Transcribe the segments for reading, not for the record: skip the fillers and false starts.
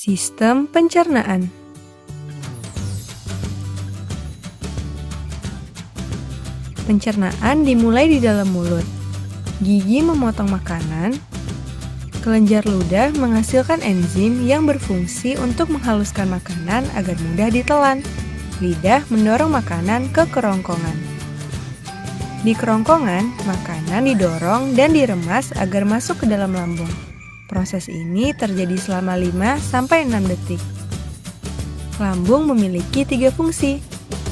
Sistem pencernaan. Pencernaan dimulai di dalam mulut. Gigi memotong makanan. Kelenjar ludah menghasilkan enzim yang berfungsi untuk menghaluskan makanan agar mudah ditelan. Lidah mendorong makanan ke kerongkongan. Di kerongkongan, makanan didorong dan diremas agar masuk ke dalam lambung. Proses ini terjadi selama 5-6 detik. Lambung memiliki 3 fungsi: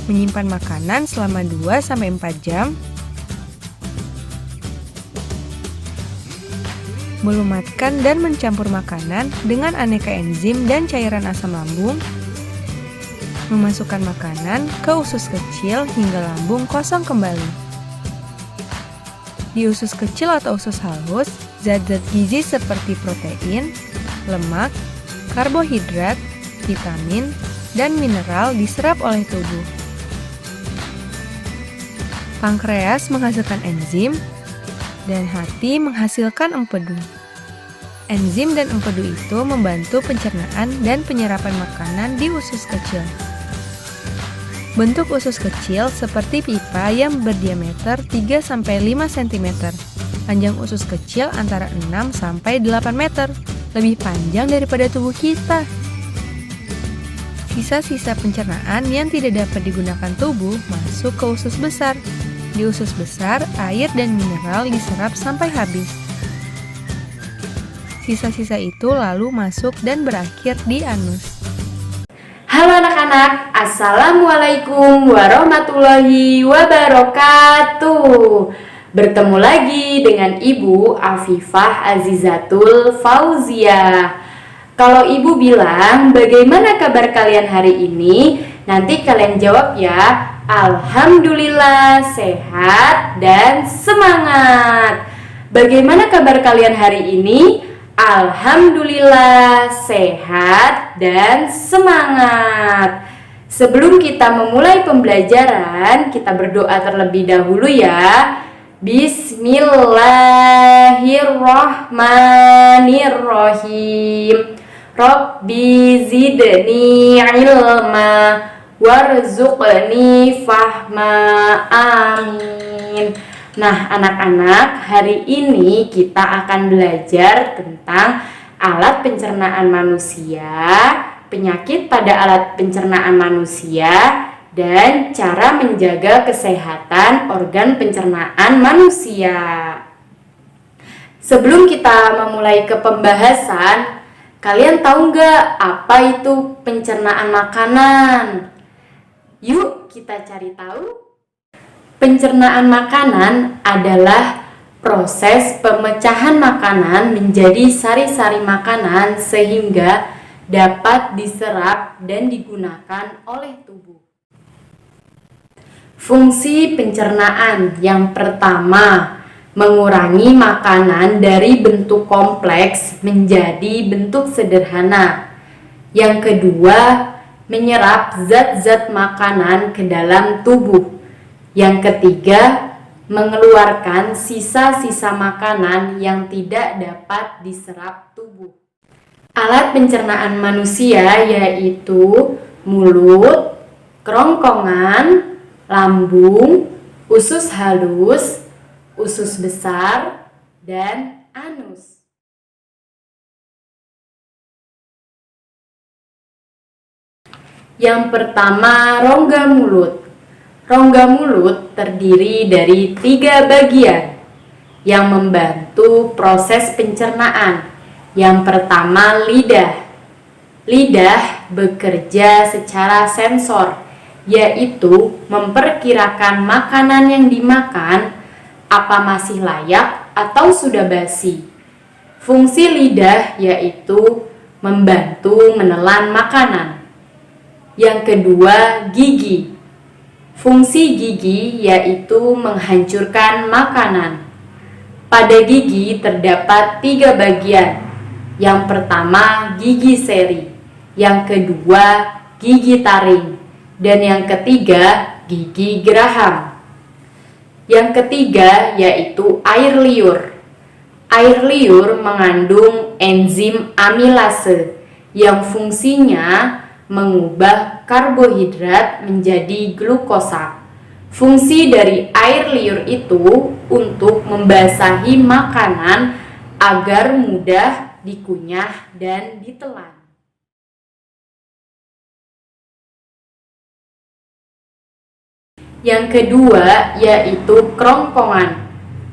menyimpan makanan selama 2-4 jam, melumatkan dan mencampur makanan dengan aneka enzim dan cairan asam lambung, memasukkan makanan ke usus kecil hingga lambung kosong kembali. Di usus kecil atau usus halus, zat-zat gizi seperti protein, lemak, karbohidrat, vitamin, dan mineral diserap oleh tubuh. Pankreas menghasilkan enzim, dan hati menghasilkan empedu. Enzim dan empedu itu membantu pencernaan dan penyerapan makanan di usus kecil. Bentuk usus kecil seperti pipa yang berdiameter 3-5 cm. Panjang usus kecil antara 6-8 meter, lebih panjang daripada tubuh kita. Sisa-sisa pencernaan yang tidak dapat digunakan tubuh masuk ke usus besar. Di usus besar, air dan mineral diserap sampai habis. Sisa-sisa itu lalu masuk dan berakhir di anus. Halo anak-anak, Assalamualaikum warahmatullahi wabarakatuh. Bertemu lagi dengan Ibu Afifah Azizatul Fauziah. Kalau Ibu bilang, bagaimana kabar kalian hari ini? Nanti kalian jawab ya, Alhamdulillah, sehat dan semangat. Bagaimana kabar kalian hari ini? Alhamdulillah, sehat dan semangat. Sebelum kita memulai pembelajaran, kita berdoa terlebih dahulu ya. Bismillahirrahmanirrahim. Rabbi zidni ilma warzuqni fahma. Amin. Nah, anak-anak, hari ini kita akan belajar tentang alat pencernaan manusia, penyakit pada alat pencernaan manusia, dan cara menjaga kesehatan organ pencernaan manusia. Sebelum kita memulai ke pembahasan, kalian tahu nggak apa itu pencernaan makanan? Yuk kita cari tahu. Pencernaan makanan adalah proses pemecahan makanan menjadi sari-sari makanan sehingga dapat diserap dan digunakan oleh tubuh. Fungsi pencernaan yang pertama, mengurangi makanan dari bentuk kompleks menjadi bentuk sederhana. Yang kedua, menyerap zat-zat makanan ke dalam tubuh. Yang ketiga, mengeluarkan sisa-sisa makanan yang tidak dapat diserap tubuh. Alat pencernaan manusia yaitu mulut, kerongkongan, lambung, usus halus, usus besar, dan anus. Yang pertama, rongga mulut. Rongga mulut terdiri dari 3 bagian yang membantu proses pencernaan. Yang pertama, lidah. Lidah bekerja secara sensor, yaitu memperkirakan makanan yang dimakan apa masih layak atau sudah basi. Fungsi lidah yaitu membantu menelan makanan. Yang kedua, gigi. Fungsi gigi yaitu menghancurkan makanan. Pada gigi terdapat 3 bagian. Yang pertama, gigi seri. Yang kedua, gigi taring. Dan yang ketiga, gigi geraham. Yang ketiga yaitu air liur. Air liur mengandung enzim amilase yang fungsinya mengubah karbohidrat menjadi glukosa. Fungsi dari air liur itu untuk membasahi makanan agar mudah dikunyah dan ditelan. Yang kedua yaitu kerongkongan.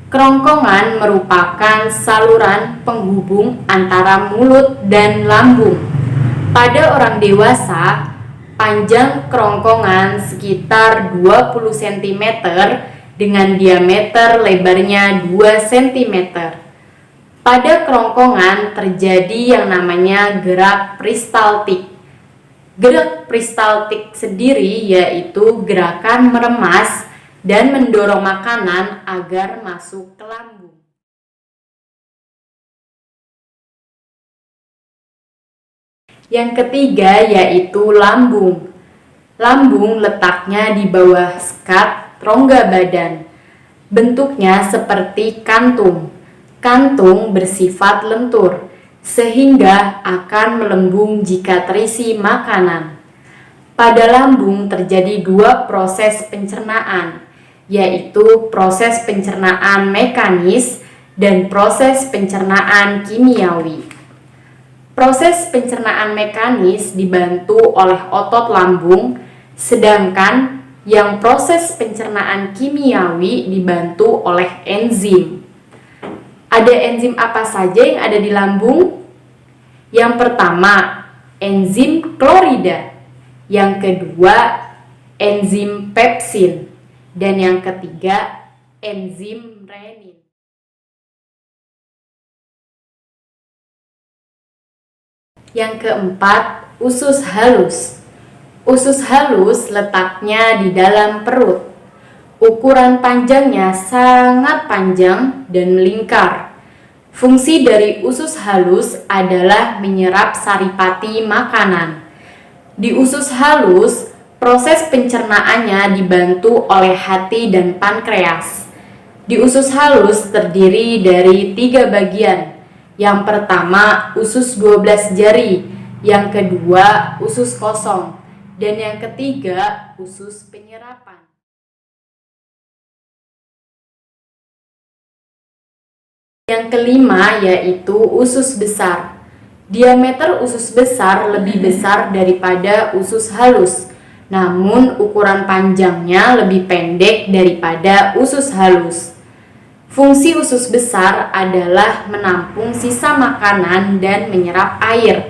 Kerongkongan merupakan saluran penghubung antara mulut dan lambung. Pada orang dewasa, panjang kerongkongan sekitar 20 cm dengan diameter lebarnya 2 cm. Pada kerongkongan terjadi yang namanya gerak peristaltik. Gerak peristaltik sendiri yaitu gerakan meremas dan mendorong makanan agar masuk ke lambung. Yang ketiga yaitu lambung. Lambung letaknya di bawah skat rongga badan. Bentuknya seperti kantung. Kantung bersifat lentur, sehingga akan melembung jika terisi makanan. Pada lambung terjadi dua proses pencernaan, yaitu proses pencernaan mekanis dan proses pencernaan kimiawi. Proses pencernaan mekanis dibantu oleh otot lambung, sedangkan yang proses pencernaan kimiawi dibantu oleh enzim. Ada enzim apa saja yang ada di lambung? Yang pertama, enzim klorida. Yang kedua, enzim pepsin. Dan yang ketiga, enzim renin. Yang keempat, usus halus. Usus halus letaknya di dalam perut. Ukuran panjangnya sangat panjang dan melingkar. Fungsi dari usus halus adalah menyerap saripati makanan. Di usus halus, proses pencernaannya dibantu oleh hati dan pankreas. Di usus halus terdiri dari 3 bagian. Yang pertama, usus 12 jari. Yang kedua, usus kosong. Dan yang ketiga, usus penyerapan. Yang kelima yaitu usus besar. Diameter usus besar lebih besar daripada usus halus, namun ukuran panjangnya lebih pendek daripada usus halus. Fungsi usus besar adalah menampung sisa makanan dan menyerap air.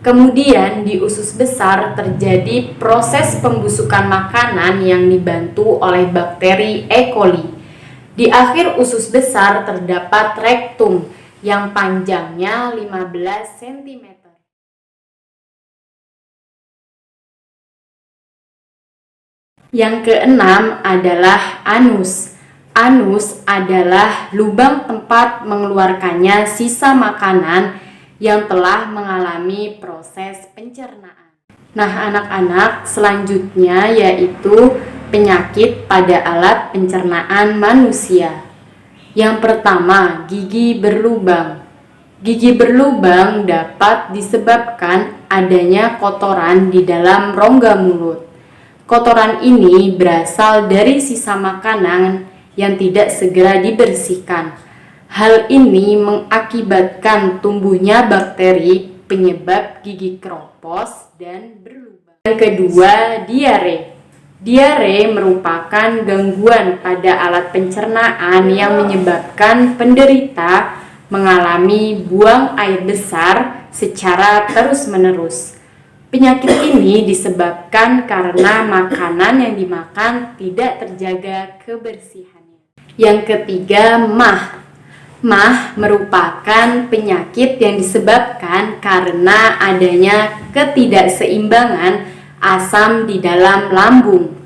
Kemudian di usus besar terjadi proses pembusukan makanan yang dibantu oleh bakteri E. coli. Di akhir usus besar terdapat rektum yang panjangnya 15 cm. Yang keenam adalah anus. Anus adalah lubang tempat mengeluarkannya sisa makanan yang telah mengalami proses pencernaan. Nah, anak-anak, selanjutnya yaitu penyakit pada alat pencernaan manusia. Yang pertama, gigi berlubang. Gigi berlubang dapat disebabkan adanya kotoran di dalam rongga mulut. Kotoran ini berasal dari sisa makanan yang tidak segera dibersihkan. Hal ini mengakibatkan tumbuhnya bakteri penyebab gigi keropos dan berlubang. Yang kedua, diare. Diare merupakan gangguan pada alat pencernaan yang menyebabkan penderita mengalami buang air besar secara terus-menerus. Penyakit ini disebabkan karena makanan yang dimakan tidak terjaga kebersihannya. Yang ketiga, MAH. MAH merupakan penyakit yang disebabkan karena adanya ketidakseimbangan asam di dalam lambung.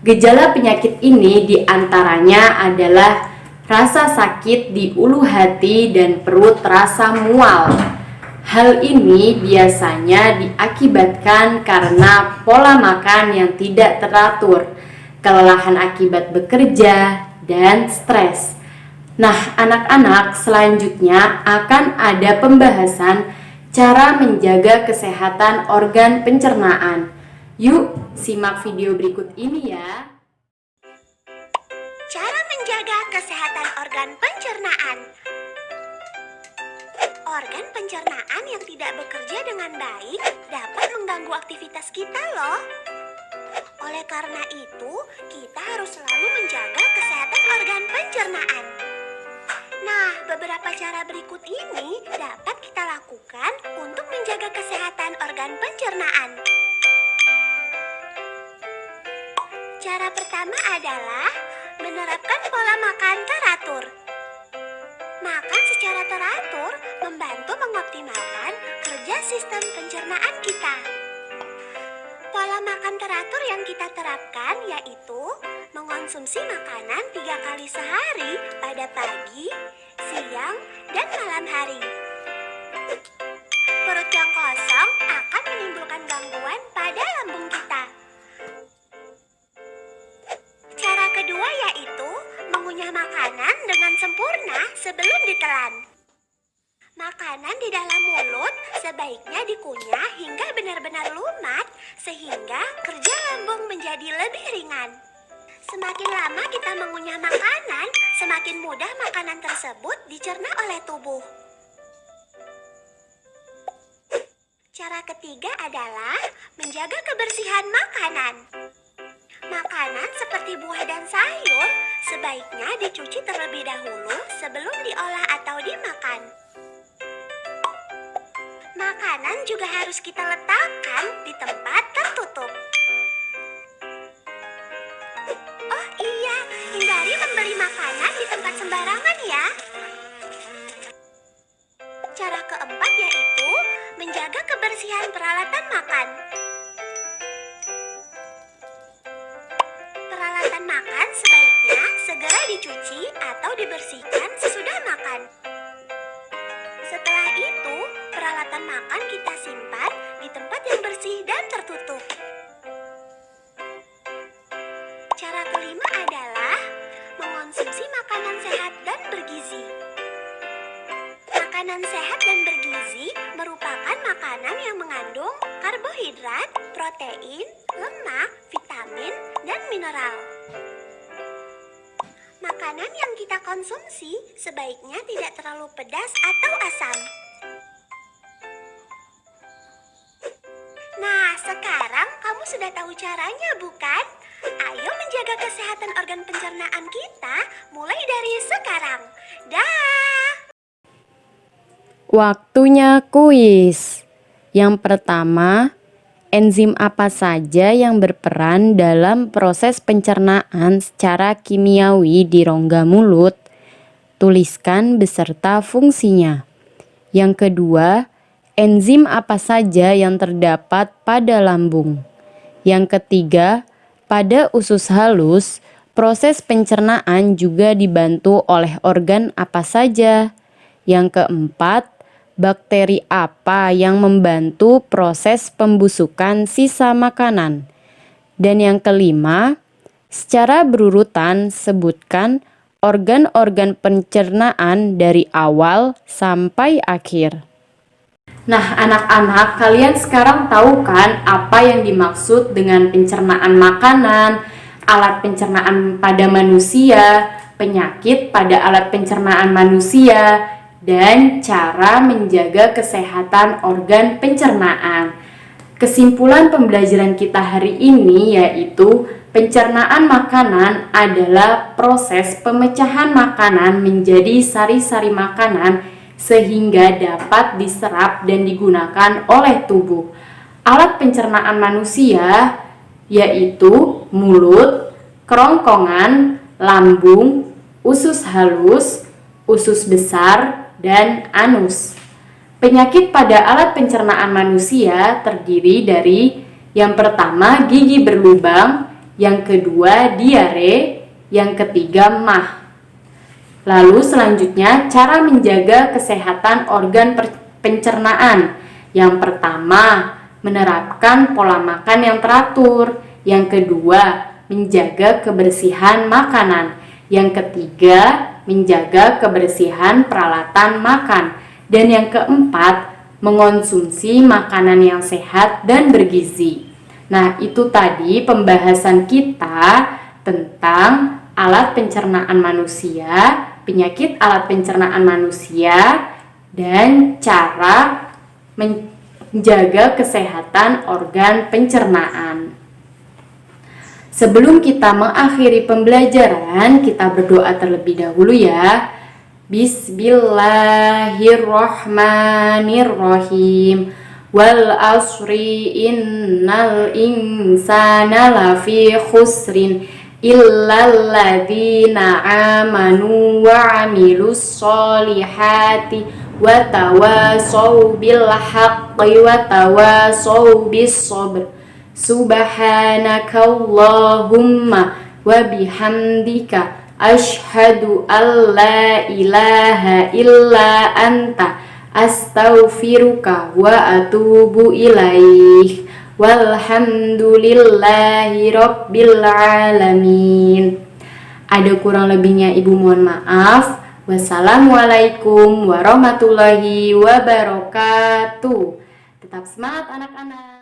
Gejala penyakit ini diantaranya adalah rasa sakit di ulu hati dan perut terasa mual. Hal ini biasanya diakibatkan karena pola makan yang tidak teratur, kelelahan akibat bekerja, dan stres. Nah, anak-anak, selanjutnya akan ada pembahasan Cara menjaga kesehatan organ pencernaan. Yuk, simak video berikut ini ya. Cara menjaga kesehatan organ pencernaan. Organ pencernaan yang tidak bekerja dengan baik dapat mengganggu aktivitas kita loh. Oleh karena itu, kita harus selalu menjaga kesehatan organ pencernaan. Nah, beberapa cara berikut ini dapat kita lakukan untuk menjaga kesehatan organ pencernaan. Cara pertama adalah menerapkan pola makan teratur. Makan secara teratur membantu mengoptimalkan kerja sistem pencernaan kita. Pola makan teratur yang kita terapkan yaitu mengonsumsi makanan 3 kali sehari pada pagi, siang, dan malam hari. Perut yang kosong akan menimbulkan gangguan pada lambung kita. Cara kedua yaitu mengunyah makanan dengan sempurna sebelum ditelan. Makanan di dalam mulut sebaiknya dikunyah hingga benar-benar lumat sehingga kerja lambung menjadi lebih ringan. Semakin lama kita mengunyah makanan, semakin mudah makanan tersebut dicerna oleh tubuh. Cara ketiga adalah menjaga kebersihan makanan. Makanan seperti buah dan sayur sebaiknya dicuci terlebih dahulu sebelum diolah atau dimakan. Makanan juga harus kita letakkan di tempat tertutup. Oh iya, hindari membeli makanan di tempat sembarangan ya. Cara keempat yaitu menjaga kebersihan peralatan makan. Peralatan makan sebaiknya segera dicuci atau dibersihkan sesudah makan. Setelah itu, peralatan makan kita simpan di tempat yang bersih dan tertutup. Cara kelima adalah mengonsumsi makanan sehat dan bergizi. Makanan sehat dan bergizi merupakan makanan yang mengandung karbohidrat, protein, lemak, vitamin, dan mineral. Makanan yang kita konsumsi sebaiknya tidak terlalu pedas atau asam. Nah, sekarang kamu sudah tahu caranya, bukan? Ayo menjaga kesehatan organ pencernaan kita mulai dari sekarang. Dah! Waktunya kuis. Yang pertama, enzim apa saja yang berperan dalam proses pencernaan secara kimiawi di rongga mulut? Tuliskan beserta fungsinya. Yang kedua, enzim apa saja yang terdapat pada lambung? Yang ketiga, pada usus halus, proses pencernaan juga dibantu oleh organ apa saja? Yang keempat, bakteri apa yang membantu proses pembusukan sisa makanan? Dan yang kelima, secara berurutan sebutkan organ-organ pencernaan dari awal sampai akhir. Nah, anak-anak, kalian sekarang tahu kan apa yang dimaksud dengan pencernaan makanan, alat pencernaan pada manusia, penyakit pada alat pencernaan manusia, dan cara menjaga kesehatan organ pencernaan. Kesimpulan pembelajaran kita hari ini yaitu pencernaan makanan adalah proses pemecahan makanan menjadi sari-sari makanan sehingga dapat diserap dan digunakan oleh tubuh. Alat pencernaan manusia yaitu mulut, kerongkongan, lambung, usus halus, usus besar, dan anus. Penyakit pada alat pencernaan manusia terdiri dari yang pertama gigi berlubang, yang kedua diare, yang ketiga MAH. Lalu selanjutnya cara menjaga kesehatan organ pencernaan. Yang pertama, menerapkan pola makan yang teratur. Yang kedua, menjaga kebersihan makanan. Yang ketiga, menjaga kebersihan peralatan makan. Dan yang keempat, mengonsumsi makanan yang sehat dan bergizi. Nah, itu tadi pembahasan kita tentang alat pencernaan manusia, penyakit alat pencernaan manusia, dan cara menjaga kesehatan organ pencernaan. Sebelum kita mengakhiri pembelajaran, kita berdoa terlebih dahulu ya. Bismillahirrahmanirrahim. Wal asri innal insana lafi khusrin illal ladzina amanu wa amilus solihati wa tawasaw bil haqqi wa tawasaw bis sabr. Subhanakallahumma wa bihamdika asyhadu an la ilaha illa anta astaghfiruka wa atubu ilaih. Walhamdulillahi rabbil alamin. Ada kurang lebihnya Ibu mohon maaf. Wassalamualaikum warahmatullahi wabarakatuh. Tetap semangat anak-anak.